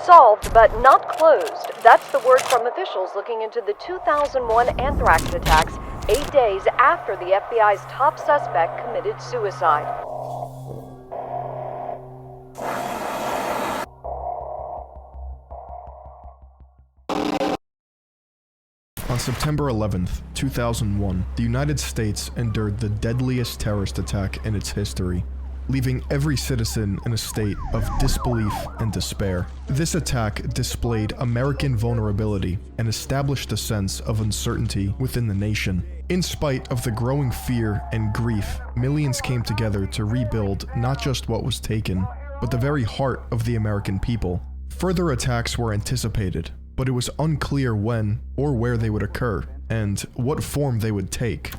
Solved, but not closed. That's the word from officials looking into the 2001 Anthrax attacks, 8 days after the FBI's top suspect committed suicide. On September 11th, 2001, the United States endured the deadliest terrorist attack in its history, leaving every citizen in a state of disbelief and despair. This attack displayed American vulnerability and established a sense of uncertainty within the nation. In spite of the growing fear and grief, millions came together to rebuild not just what was taken, but the very heart of the American people. Further attacks were anticipated, but it was unclear when or where they would occur, and what form they would take.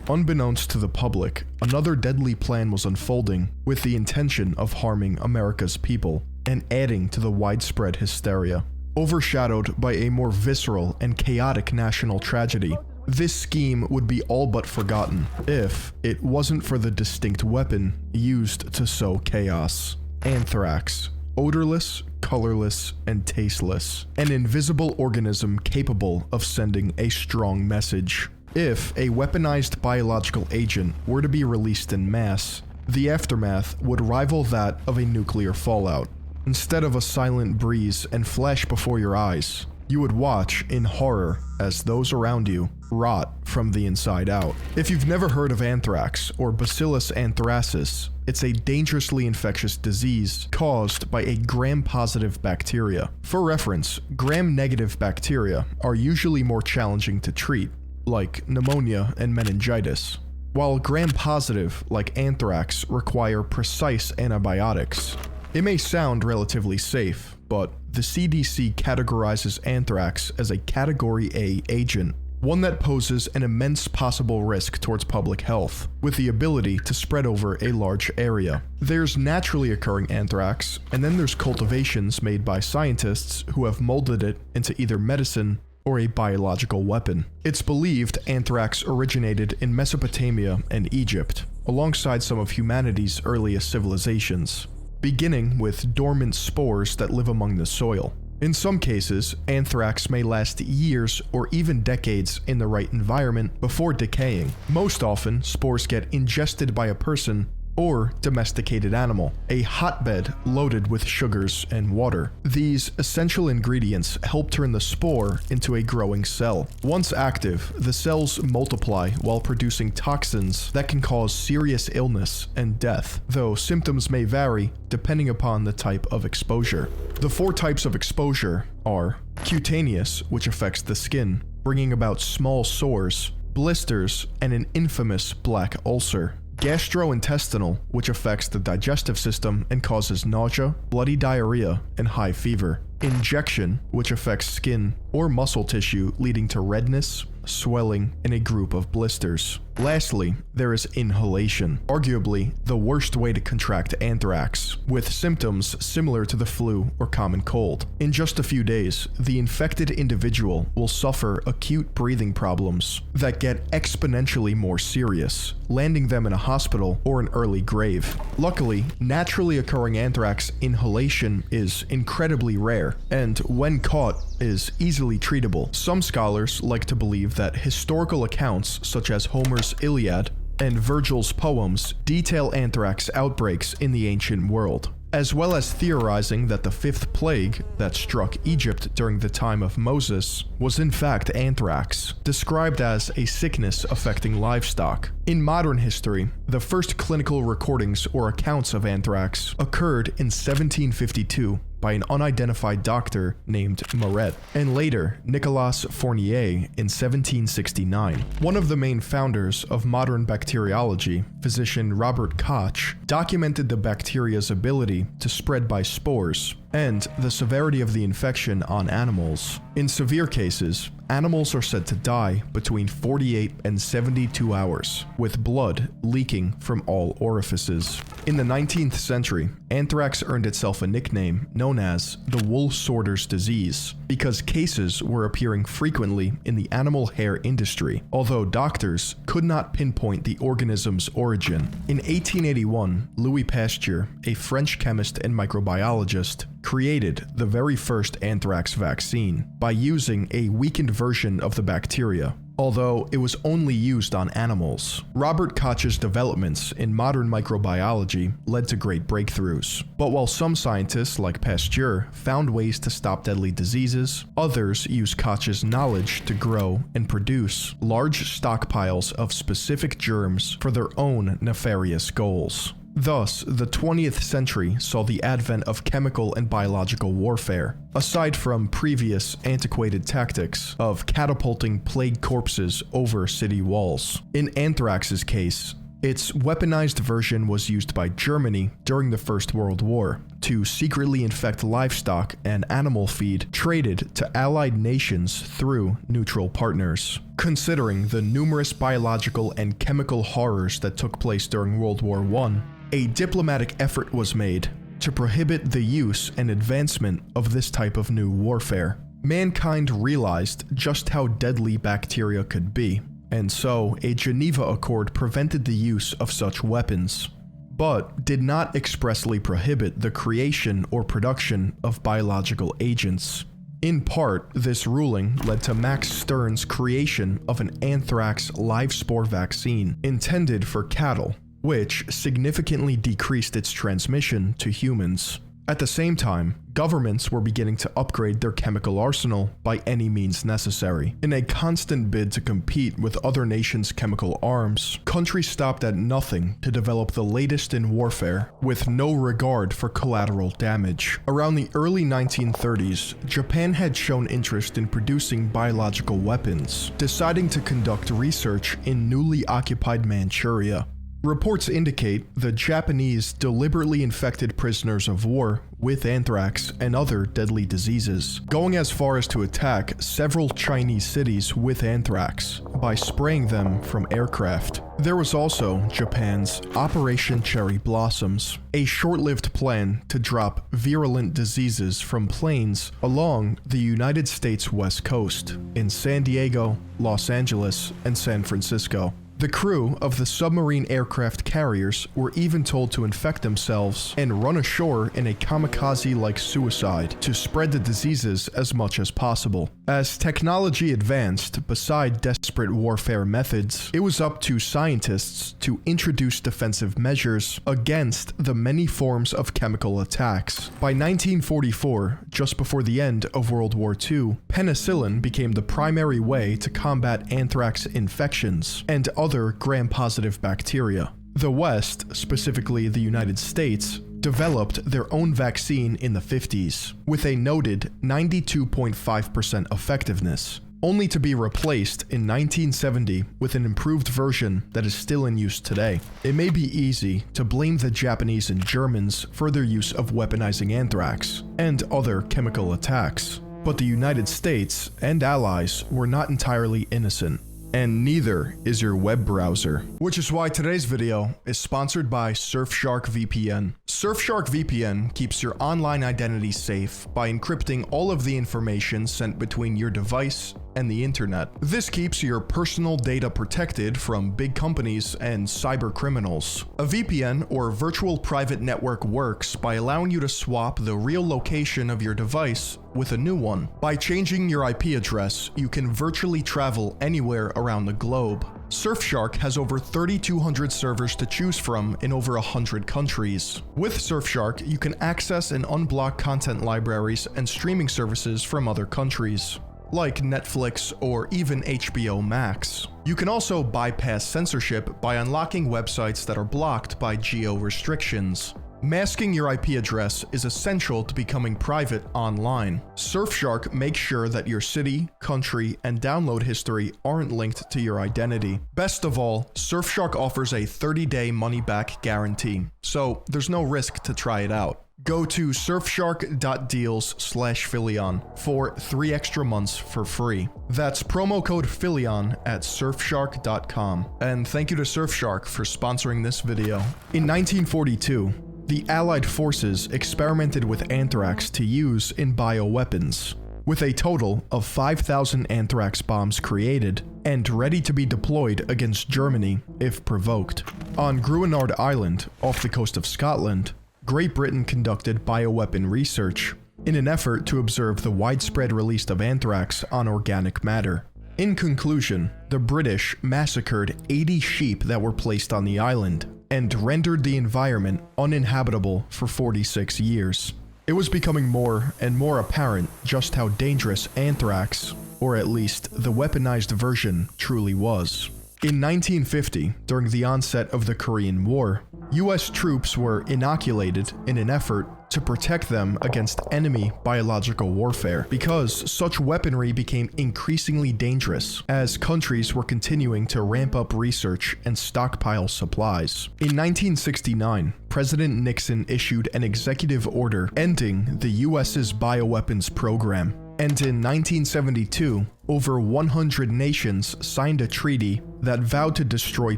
Unbeknownst to the public, another deadly plan was unfolding with the intention of harming America's people and adding to the widespread hysteria. Overshadowed by a more visceral and chaotic national tragedy, this scheme would be all but forgotten if it wasn't for the distinct weapon used to sow chaos: anthrax. Odorless, colorless, and tasteless. An invisible organism capable of sending a strong message. If a weaponized biological agent were to be released in mass, the aftermath would rival that of a nuclear fallout. Instead of a silent breeze and flash before your eyes, you would watch in horror as those around you rot from the inside out. If you've never heard of anthrax or Bacillus anthracis, it's a dangerously infectious disease caused by a gram-positive bacteria. For reference, gram-negative bacteria are usually more challenging to treat, like pneumonia and meningitis, while gram-positive, like anthrax, require precise antibiotics. It may sound relatively safe, but the CDC categorizes anthrax as a Category A agent, one that poses an immense possible risk towards public health, with the ability to spread over a large area. There's naturally occurring anthrax, and then there's cultivations made by scientists who have molded it into either medicine or a biological weapon. It's believed anthrax originated in Mesopotamia and Egypt, alongside some of humanity's earliest civilizations, beginning with dormant spores that live among the soil. In some cases, anthrax may last years or even decades in the right environment before decaying. Most often, spores get ingested by a person or domesticated animal, a hotbed loaded with sugars and water. These essential ingredients help turn the spore into a growing cell. Once active, the cells multiply while producing toxins that can cause serious illness and death, though symptoms may vary depending upon the type of exposure. The 4 types of exposure are cutaneous, which affects the skin, bringing about small sores, blisters, and an infamous black ulcer. Gastrointestinal, which affects the digestive system and causes nausea, bloody diarrhea, and high fever. Injection, which affects skin or muscle tissue, leading to redness, swelling, and a group of blisters. Lastly, there is inhalation, arguably the worst way to contract anthrax, with symptoms similar to the flu or common cold. In just a few days, the infected individual will suffer acute breathing problems that get exponentially more serious, landing them in a hospital or an early grave. Luckily, naturally occurring anthrax inhalation is incredibly rare, and when caught, is easily treatable. Some scholars like to believe that historical accounts such as Homer's Iliad and Virgil's poems detail anthrax outbreaks in the ancient world, as well as theorizing that the 5th plague that struck Egypt during the time of Moses was in fact anthrax, described as a sickness affecting livestock. In modern history, the first clinical recordings or accounts of anthrax occurred in 1752 by an unidentified doctor named Moret, and later Nicolas Fournier in 1769. One of the main founders of modern bacteriology, physician Robert Koch, documented the bacteria's ability to spread by spores and the severity of the infection on animals. In severe cases, animals are said to die between 48 and 72 hours, with blood leaking from all orifices. In the 19th century, anthrax earned itself a nickname known as the wool sorter's disease, because cases were appearing frequently in the animal hair industry, although doctors could not pinpoint the organism's origin. In 1881, Louis Pasteur, a French chemist and microbiologist, created the very first anthrax vaccine by using a weakened version of the bacteria, although it was only used on animals. Robert Koch's developments in modern microbiology led to great breakthroughs. But while some scientists, like Pasteur, found ways to stop deadly diseases, others used Koch's knowledge to grow and produce large stockpiles of specific germs for their own nefarious goals. Thus, the 20th century saw the advent of chemical and biological warfare, aside from previous antiquated tactics of catapulting plague corpses over city walls. In Anthrax's case, its weaponized version was used by Germany during the First World War to secretly infect livestock and animal feed traded to allied nations through neutral partners. Considering the numerous biological and chemical horrors that took place during World War I, a diplomatic effort was made to prohibit the use and advancement of this type of new warfare. Mankind realized just how deadly bacteria could be, and so a Geneva Accord prevented the use of such weapons, but did not expressly prohibit the creation or production of biological agents. In part, this ruling led to Max Stern's creation of an anthrax live spore vaccine intended for cattle, which significantly decreased its transmission to humans. At the same time, governments were beginning to upgrade their chemical arsenal by any means necessary. In a constant bid to compete with other nations' chemical arms, countries stopped at nothing to develop the latest in warfare, with no regard for collateral damage. Around the early 1930s, Japan had shown interest in producing biological weapons, deciding to conduct research in newly occupied Manchuria. Reports indicate the Japanese deliberately infected prisoners of war with anthrax and other deadly diseases, going as far as to attack several Chinese cities with anthrax by spraying them from aircraft. There was also Japan's Operation Cherry Blossoms, a short-lived plan to drop virulent diseases from planes along the United States West Coast in San Diego, Los Angeles, and San Francisco. The crew of the submarine aircraft carriers were even told to infect themselves and run ashore in a kamikaze-like suicide to spread the diseases as much as possible. As technology advanced, beside desperate warfare methods, it was up to scientists to introduce defensive measures against the many forms of chemical attacks. By 1944, just before the end of World War II, penicillin became the primary way to combat anthrax infections and other gram-positive bacteria. The West, specifically the United States, developed their own vaccine in the 50s, with a noted 92.5% effectiveness, only to be replaced in 1970 with an improved version that is still in use today. It may be easy to blame the Japanese and Germans for their use of weaponizing anthrax and other chemical attacks, but the United States and allies were not entirely innocent. And neither is your web browser. Which is why today's video is sponsored by Surfshark VPN. Surfshark VPN keeps your online identity safe by encrypting all of the information sent between your device and the internet. This keeps your personal data protected from big companies and cyber criminals. A VPN, or virtual private network, works by allowing you to swap the real location of your device with a new one. By changing your IP address, you can virtually travel anywhere around the globe. Surfshark has over 3,200 servers to choose from in over 100 countries. With Surfshark, you can access and unblock content libraries and streaming services from other countries, like Netflix or even HBO Max. You can also bypass censorship by unlocking websites that are blocked by geo restrictions. Masking your IP address is essential to becoming private online. Surfshark makes sure that your city, country, and download history aren't linked to your identity. Best of all, Surfshark offers a 30-day money-back guarantee, so there's no risk to try it out. Go to surfshark.deals/Philion for 3 extra months for free. That's promo code Philion at surfshark.com. And thank you to Surfshark for sponsoring this video. In 1942, the Allied forces experimented with anthrax to use in bioweapons, with a total of 5,000 anthrax bombs created and ready to be deployed against Germany if provoked. On Gruinard Island, off the coast of Scotland, Great Britain conducted bioweapon research in an effort to observe the widespread release of anthrax on organic matter. In conclusion, the British massacred 80 sheep that were placed on the island and rendered the environment uninhabitable for 46 years. It was becoming more and more apparent just how dangerous anthrax, or at least the weaponized version, truly was. In 1950, during the onset of the Korean War, US troops were inoculated in an effort to protect them against enemy biological warfare, because such weaponry became increasingly dangerous as countries were continuing to ramp up research and stockpile supplies. In 1969, President Nixon issued an executive order ending the US's bioweapons program. And in 1972, over 100 nations signed a treaty that vowed to destroy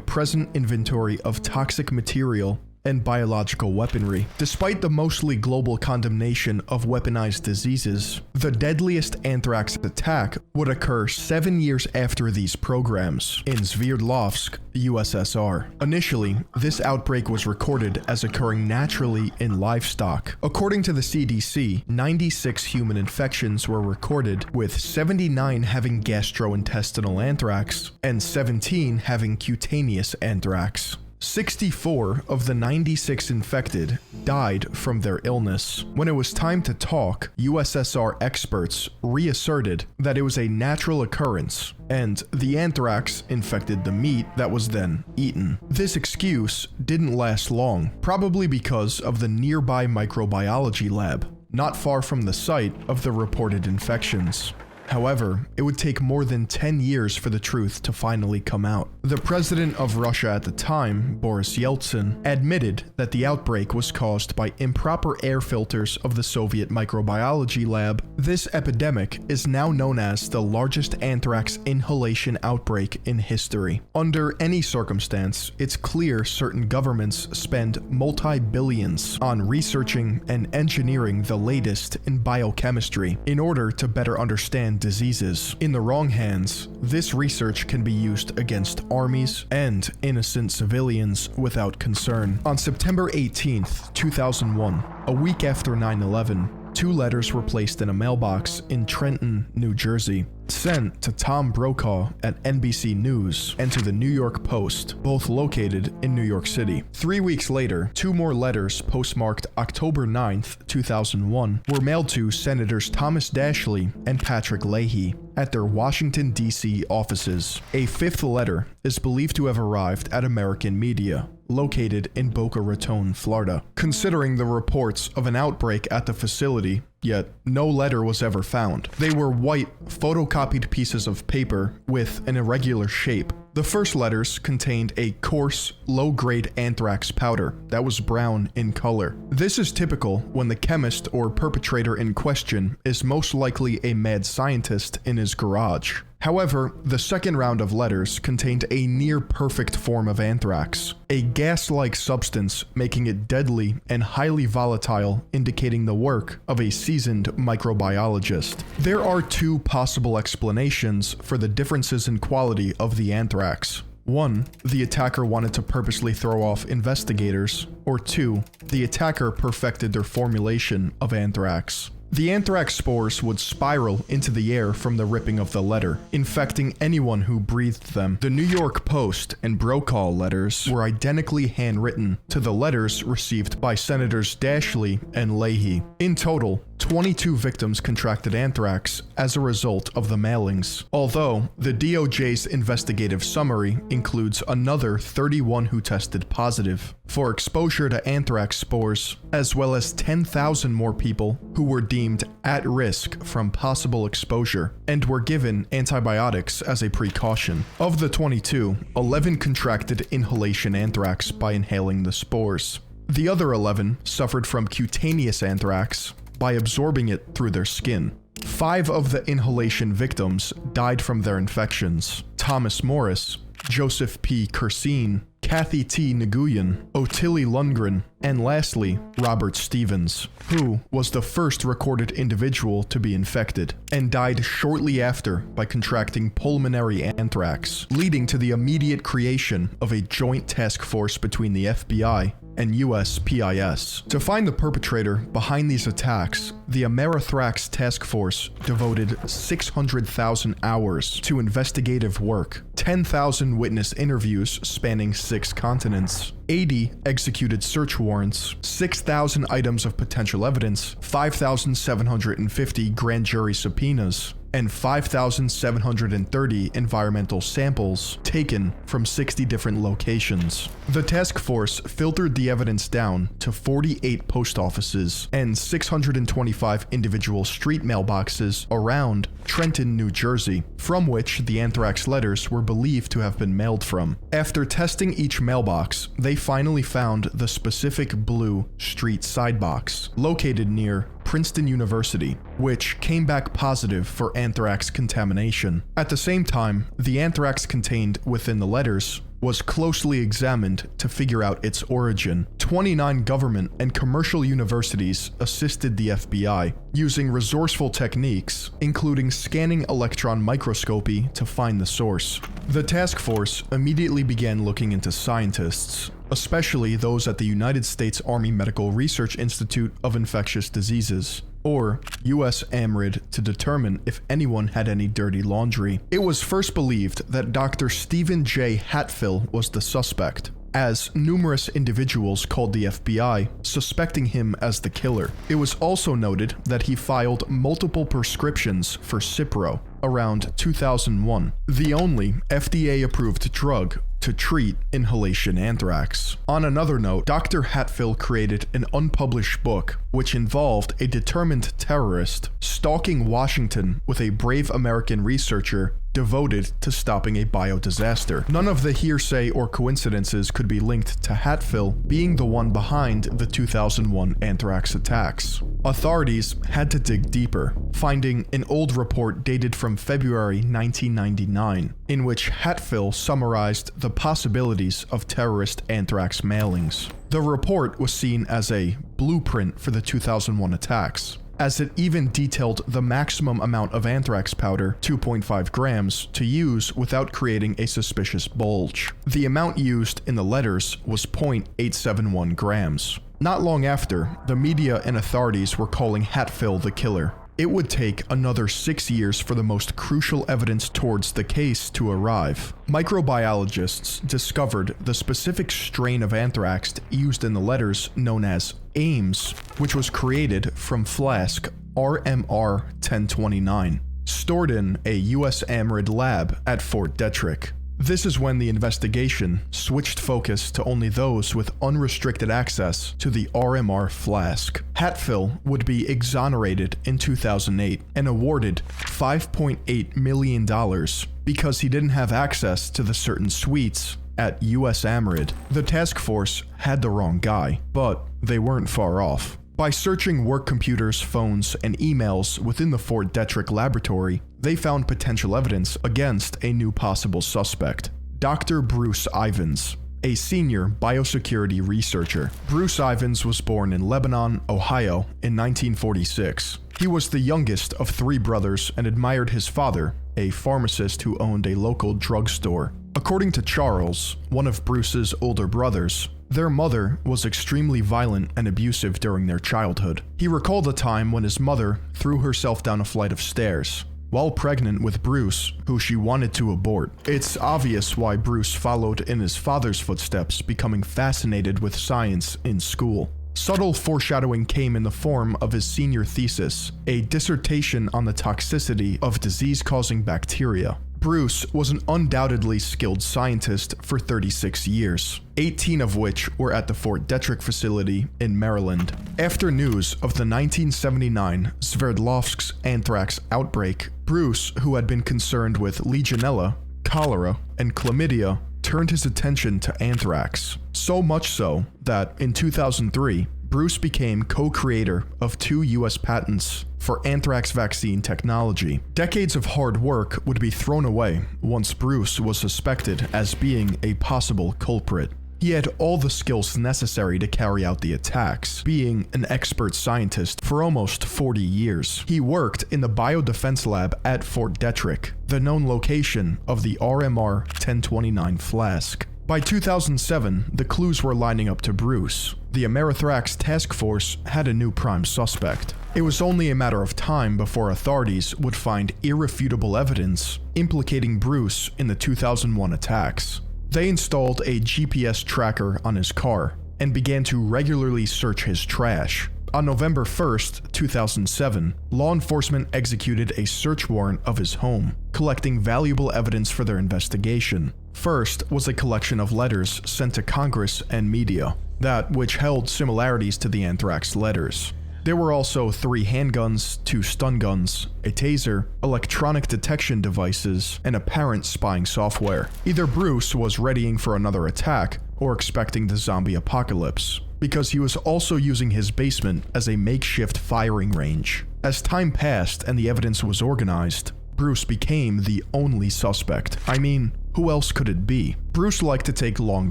present inventory of toxic material and biological weaponry. Despite the mostly global condemnation of weaponized diseases, the deadliest anthrax attack would occur 7 years after these programs in Sverdlovsk, USSR. Initially, this outbreak was recorded as occurring naturally in livestock. According to the CDC, 96 human infections were recorded, with 79 having gastrointestinal anthrax and 17 having cutaneous anthrax. 64 of the 96 infected died from their illness. When it was time to talk, USSR experts reasserted that it was a natural occurrence, and the anthrax infected the meat that was then eaten. This excuse didn't last long, probably because of the nearby microbiology lab, not far from the site of the reported infections. However, it would take more than 10 years for the truth to finally come out. The president of Russia at the time, Boris Yeltsin, admitted that the outbreak was caused by improper air filters of the Soviet microbiology lab. This epidemic is now known as the largest anthrax inhalation outbreak in history. Under any circumstance, it's clear certain governments spend multi-billions on researching and engineering the latest in biochemistry in order to better understand diseases. In the wrong hands, this research can be used against armies and innocent civilians without concern. On September 18th, 2001, a week after 9/11, 2 letters were placed in a mailbox in Trenton, New Jersey, sent to Tom Brokaw at NBC News and to the New York Post, both located in New York City. 3 weeks later, 2 more letters postmarked October 9th, 2001, were mailed to Senators Thomas Dashley and Patrick Leahy at their Washington, D.C. offices. A 5th letter is believed to have arrived at American media, located in Boca Raton, Florida. Considering the reports of an outbreak at the facility, yet no letter was ever found. They were white, photocopied pieces of paper with an irregular shape. The first letters contained a coarse, low-grade anthrax powder that was brown in color. This is typical when the chemist or perpetrator in question is most likely a mad scientist in his garage. However, the second round of letters contained a near-perfect form of anthrax, a gas-like substance making it deadly and highly volatile, indicating the work of a seasoned microbiologist. There are 2 possible explanations for the differences in quality of the anthrax. 1, the attacker wanted to purposely throw off investigators, or 2, the attacker perfected their formulation of anthrax. The anthrax spores would spiral into the air from the ripping of the letter, infecting anyone who breathed them. The New York Post and Brokaw letters were identically handwritten to the letters received by Senators Dashley and Leahy. In total, 22 victims contracted anthrax as a result of the mailings, although the DOJ's investigative summary includes another 31 who tested positive for exposure to anthrax spores, as well as 10,000 more people who were deemed at risk from possible exposure and were given antibiotics as a precaution. Of the 22, 11 contracted inhalation anthrax by inhaling the spores. The other 11 suffered from cutaneous anthrax by absorbing it through their skin. 5 of the inhalation victims died from their infections: Thomas Morris, Joseph P. Kursine, Kathy T. Nguyen, Ottilie Lundgren, and lastly, Robert Stevens, who was the first recorded individual to be infected, and died shortly after by contracting pulmonary anthrax, leading to the immediate creation of a joint task force between the FBI and USPIS. To find the perpetrator behind these attacks, the Anthrax Task Force devoted 600,000 hours to investigative work, 10,000 witness interviews spanning 6 continents, 80 executed search warrants, 6,000 items of potential evidence, 5,750 grand jury subpoenas, and 5,730 environmental samples taken from 60 different locations. The task force filtered the evidence down to 48 post offices and 625 individual street mailboxes around Trenton, New Jersey, from which the anthrax letters were believed to have been mailed from. After testing each mailbox, they finally found the specific blue street sidebox, located near Princeton University, which came back positive for anthrax contamination. At the same time, the anthrax contained within the letters was closely examined to figure out its origin. 29 government and commercial universities assisted the FBI, using resourceful techniques, including scanning electron microscopy to find the source. The task force immediately began looking into scientists, especially those at the United States Army Medical Research Institute of Infectious Diseases, or USAMRID, to determine if anyone had any dirty laundry. It was first believed that Dr. Stephen J. Hatfill was the suspect, as numerous individuals called the FBI, suspecting him as the killer. It was also noted that he filed multiple prescriptions for Cipro around 2001, the only FDA-approved drug to treat inhalation anthrax. On another note, Dr. Hatfill created an unpublished book which involved a determined terrorist stalking Washington with a brave American researcher devoted to stopping a biodisaster. None of the hearsay or coincidences could be linked to Hatfill being the one behind the 2001 anthrax attacks. Authorities had to dig deeper, finding an old report dated from February 1999, in which Hatfill summarized the possibilities of terrorist anthrax mailings. The report was seen as a blueprint for the 2001 attacks, as it even detailed the maximum amount of anthrax powder, 2.5 grams, to use without creating a suspicious bulge. The amount used in the letters was 0.871 grams. Not long after, the media and authorities were calling Hatfill the killer. It would take another 6 years for the most crucial evidence towards the case to arrive. Microbiologists discovered the specific strain of anthrax used in the letters known as Ames, which was created from flask RMR 1029, stored in a USAMRID lab at Fort Detrick. This is when the investigation switched focus to only those with unrestricted access to the RMR flask. Hatfill would be exonerated in 2008 and awarded $5.8 million because he didn't have access to the certain suites at USAMRID. The task force had the wrong guy, but they weren't far off. By searching work computers, phones, and emails within the Fort Detrick laboratory, they found potential evidence against a new possible suspect, Dr. Bruce Ivins, a senior biosecurity researcher. Bruce Ivins was born in Lebanon, Ohio in 1946. He was the youngest of 3 brothers and admired his father, a pharmacist who owned a local drugstore. According to Charles, one of Bruce's older brothers, their mother was extremely violent and abusive during their childhood. He recalled a time when his mother threw herself down a flight of stairs while pregnant with Bruce, who she wanted to abort. It's obvious why Bruce followed in his father's footsteps, becoming fascinated with science in school. Subtle foreshadowing came in the form of his senior thesis, a dissertation on the toxicity of disease-causing bacteria. Bruce was an undoubtedly skilled scientist for 36 years, 18 of which were at the Fort Detrick facility in Maryland. After news of the 1979 Sverdlovsk anthrax outbreak, Bruce, who had been concerned with Legionella, cholera, and chlamydia, turned his attention to anthrax. So much so that in 2003, Bruce became co-creator of 2 US patents for anthrax vaccine technology. Decades of hard work would be thrown away once Bruce was suspected as being a possible culprit. He had all the skills necessary to carry out the attacks, being an expert scientist for almost 40 years. He worked in the Biodefense Lab at Fort Detrick, the known location of the RMR 1029 flask. By 2007, the clues were lining up to Bruce. The Anthrax task force had a new prime suspect. It was only a matter of time before authorities would find irrefutable evidence implicating Bruce in the 2001 attacks. They installed a GPS tracker on his car and began to regularly search his trash. On November 1st, 2007, law enforcement executed a search warrant of his home, collecting valuable evidence for their investigation. First was a collection of letters sent to Congress and media, that which held similarities to the Anthrax letters. There were also 3 handguns, 2 stun guns, a taser, electronic detection devices, and apparent spying software. Either Bruce was readying for another attack or expecting the zombie apocalypse, because he was also using his basement as a makeshift firing range. As time passed and the evidence was organized, Bruce became the only suspect. I mean, who else could it be? Bruce liked to take long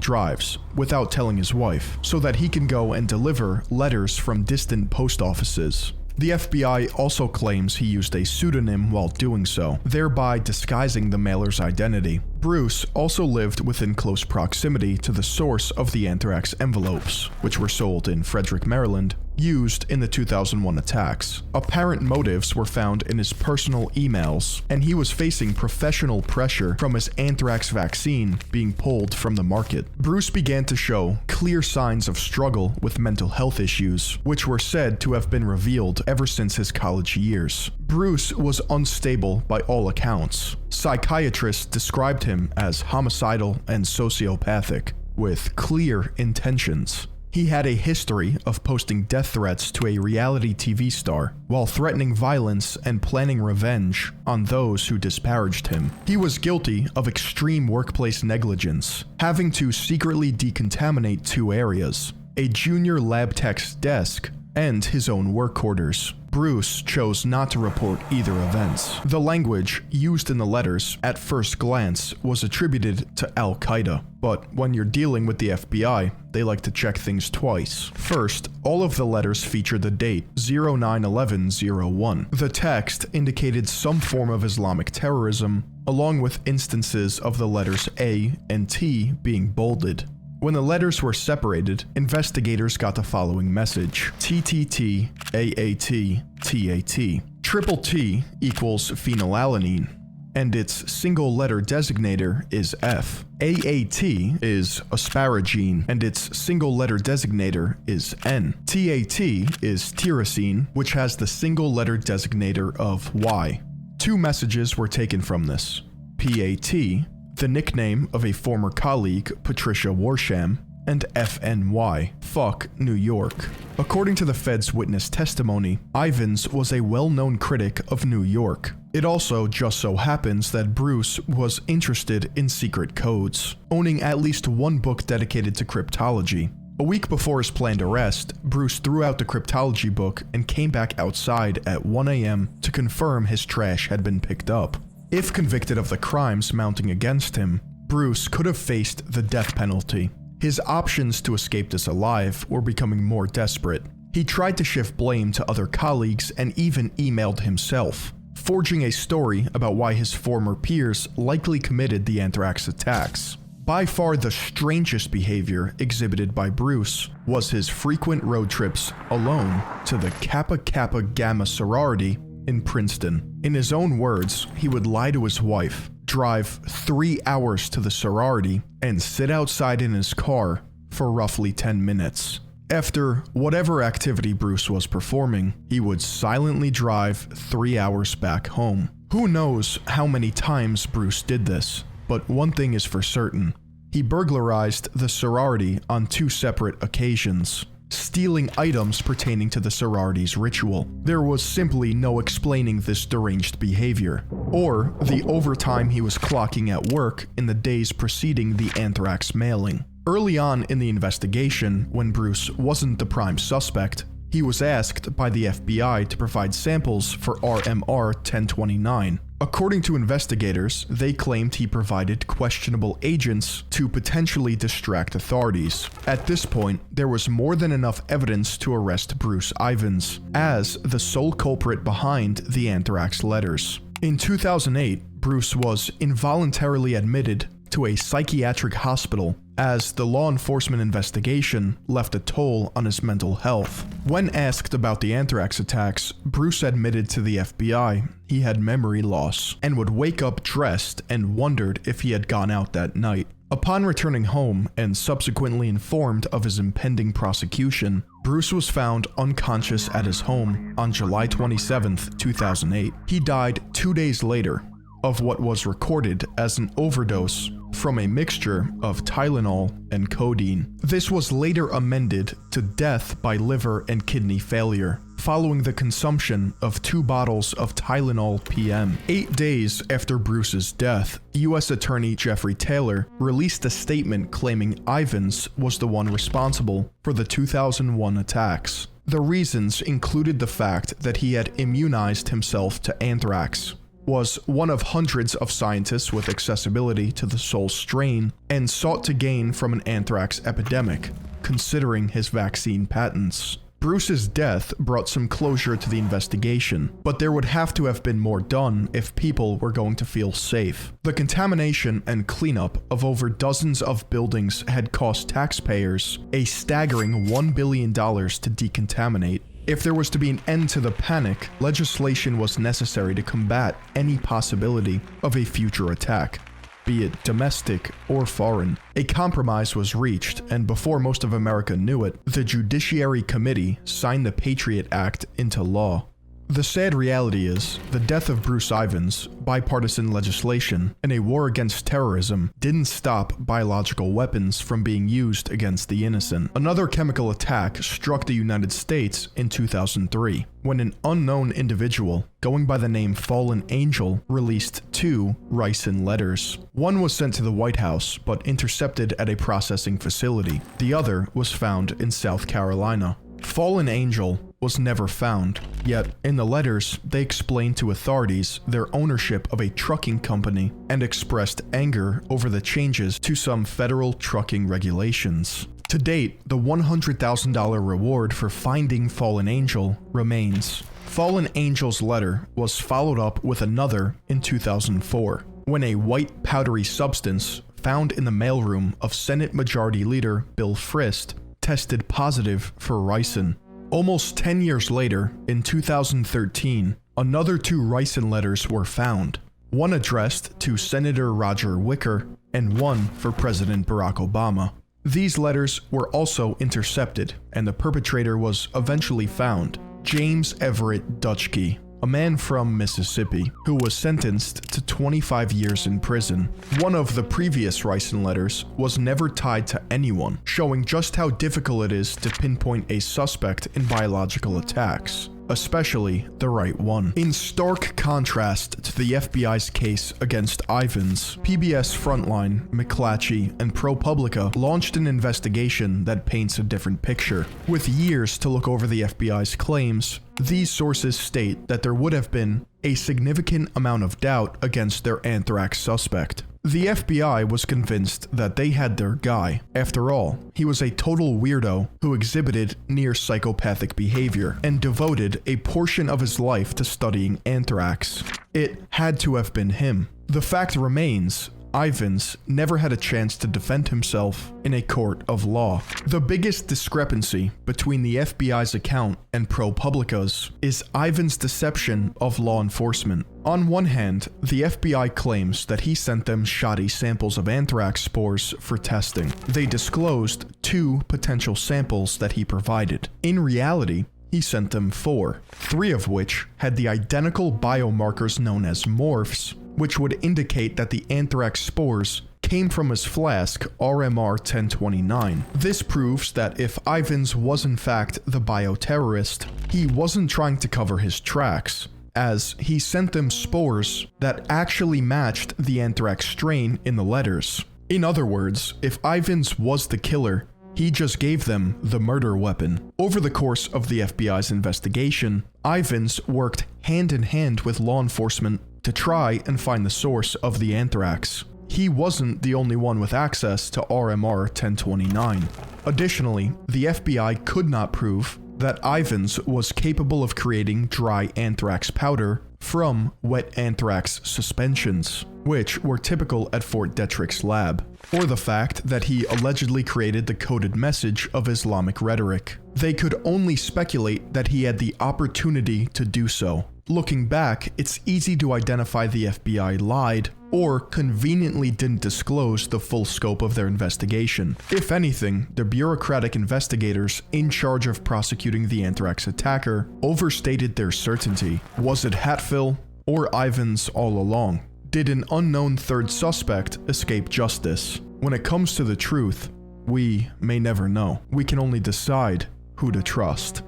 drives without telling his wife, so that he can go and deliver letters from distant post offices. The FBI also claims he used a pseudonym while doing so, thereby disguising the mailer's identity. Bruce also lived within close proximity to the source of the Anthrax envelopes, which were sold in Frederick, Maryland, used in the 2001 attacks. Apparent motives were found in his personal emails, and he was facing professional pressure from his anthrax vaccine being pulled from the market. Bruce began to show clear signs of struggle with mental health issues, which were said to have been revealed ever since his college years. Bruce was unstable by all accounts. Psychiatrists described him as homicidal and sociopathic, with clear intentions. He had a history of posting death threats to a reality TV star, while threatening violence and planning revenge on those who disparaged him. He was guilty of extreme workplace negligence, having to secretly decontaminate 2 areas, a junior lab tech's desk and his own work quarters. Bruce chose not to report either events. The language used in the letters, at first glance, was attributed to Al-Qaeda. But when you're dealing with the FBI, they like to check things twice. First, all of the letters featured the date 09/11/01. The text indicated some form of Islamic terrorism, along with instances of the letters A and T being bolded. When the letters were separated, investigators got the following message: TTT, AAT, TAT. Triple T equals phenylalanine, and its single letter designator is F. AAT is asparagine, and its single letter designator is N. TAT is tyrosine, which has the single letter designator of Y. 2 messages were taken from this: PAT, the nickname of a former colleague, Patricia Warsham, and FNY, fuck New York. According to the Fed's witness testimony, Ivins was a well-known critic of New York. It also just so happens that Bruce was interested in secret codes, owning at least 1 book dedicated to cryptology. A week before his planned arrest, Bruce threw out the cryptology book and came back outside at 1 a.m. to confirm his trash had been picked up. If convicted of the crimes mounting against him, Bruce could have faced the death penalty. His options to escape this alive were becoming more desperate. He tried to shift blame to other colleagues and even emailed himself, forging a story about why his former peers likely committed the Anthrax attacks. By far the strangest behavior exhibited by Bruce was his frequent road trips alone to the Kappa Kappa Gamma sorority in Princeton. In his own words, he would lie to his wife, drive 3 hours to the sorority, and sit outside in his car for roughly 10 minutes. After whatever activity Bruce was performing, he would silently drive 3 hours back home. Who knows how many times Bruce did this, but one thing is for certain: he burglarized the sorority on 2 separate occasions, stealing items pertaining to the sorority's ritual. There was simply no explaining this deranged behavior, or the overtime he was clocking at work in the days preceding the Anthrax mailing. Early on in the investigation, when Bruce wasn't the prime suspect, he was asked by the FBI to provide samples for RMR 1029. According to investigators, they claimed he provided questionable agents to potentially distract authorities. At this point, there was more than enough evidence to arrest Bruce Ivins as the sole culprit behind the Anthrax letters. In 2008, Bruce was involuntarily admitted to a psychiatric hospital as the law enforcement investigation left a toll on his mental health. When asked about the anthrax attacks, Bruce admitted to the FBI he had memory loss and would wake up dressed and wondered if he had gone out that night. Upon returning home and subsequently informed of his impending prosecution, Bruce was found unconscious at his home on July 27, 2008. He died 2 days later of what was recorded as an overdose from a mixture of Tylenol and codeine. This was later amended to death by liver and kidney failure, following the consumption of 2 bottles of Tylenol PM. 8 days after Bruce's death, U.S. Attorney Jeffrey Taylor released a statement claiming Ivins was the one responsible for the 2001 attacks. The reasons included the fact that he had immunized himself to anthrax, was one of hundreds of scientists with accessibility to the sole strain, and sought to gain from an anthrax epidemic, considering his vaccine patents. Bruce's death brought some closure to the investigation, but there would have to have been more done if people were going to feel safe. The contamination and cleanup of over dozens of buildings had cost taxpayers a staggering $1 billion to decontaminate. If there was to be an end to the panic, legislation was necessary to combat any possibility of a future attack, be it domestic or foreign. A compromise was reached, and before most of America knew it, the Judiciary Committee signed the Patriot Act into law. The sad reality is, the death of Bruce Ivins, bipartisan legislation, and a war against terrorism didn't stop biological weapons from being used against the innocent. Another chemical attack struck the United States in 2003, when an unknown individual, going by the name Fallen Angel, released 2 ricin letters. One was sent to the White House, but intercepted at a processing facility. The other was found in South Carolina. Fallen Angel was never found, yet in the letters they explained to authorities their ownership of a trucking company and expressed anger over the changes to some federal trucking regulations. To date, the $100,000 reward for finding Fallen Angel remains. Fallen Angel's letter was followed up with another in 2004, when a white powdery substance found in the mailroom of Senate Majority Leader Bill Frist tested positive for ricin. Almost 10 years later, in 2013, another 2 ricin letters were found, one addressed to Senator Roger Wicker and one for President Barack Obama. These letters were also intercepted, and the perpetrator was eventually found, James Everett Dutchke, a man from Mississippi, who was sentenced to 25 years in prison. One of the previous ricin letters was never tied to anyone, showing just how difficult it is to pinpoint a suspect in biological attacks, especially the right one. In stark contrast to the FBI's case against Ivins, PBS Frontline, McClatchy, and ProPublica launched an investigation that paints a different picture. With years to look over the FBI's claims, these sources state that there would have been a significant amount of doubt against their anthrax suspect. The FBI was convinced that they had their guy. After all, he was a total weirdo who exhibited near psychopathic behavior and devoted a portion of his life to studying anthrax. It had to have been him. The fact remains, Ivins never had a chance to defend himself in a court of law. The biggest discrepancy between the FBI's account and ProPublica's is Ivins' deception of law enforcement. On one hand, the FBI claims that he sent them shoddy samples of anthrax spores for testing. They disclosed 2 potential samples that he provided. In reality, he sent them 4, 3 of which had the identical biomarkers known as morphs, which would indicate that the anthrax spores came from his flask RMR 1029. This proves that if Ivins was in fact the bioterrorist, he wasn't trying to cover his tracks, as he sent them spores that actually matched the anthrax strain in the letters. In other words, if Ivins was the killer, he just gave them the murder weapon. Over the course of the FBI's investigation, Ivins worked hand in hand with law enforcement to try and find the source of the anthrax. He wasn't the only one with access to RMR 1029. Additionally, the FBI could not prove that Ivins was capable of creating dry anthrax powder from wet anthrax suspensions, which were typical at Fort Detrick's lab, or the fact that he allegedly created the coded message of Islamic rhetoric. They could only speculate that he had the opportunity to do so. Looking back, it's easy to identify the FBI lied or conveniently didn't disclose the full scope of their investigation. If anything, the bureaucratic investigators in charge of prosecuting the anthrax attacker overstated their certainty. Was it Hatfill or Ivins all along? Did an unknown third suspect escape justice? When it comes to the truth, we may never know. We can only decide who to trust.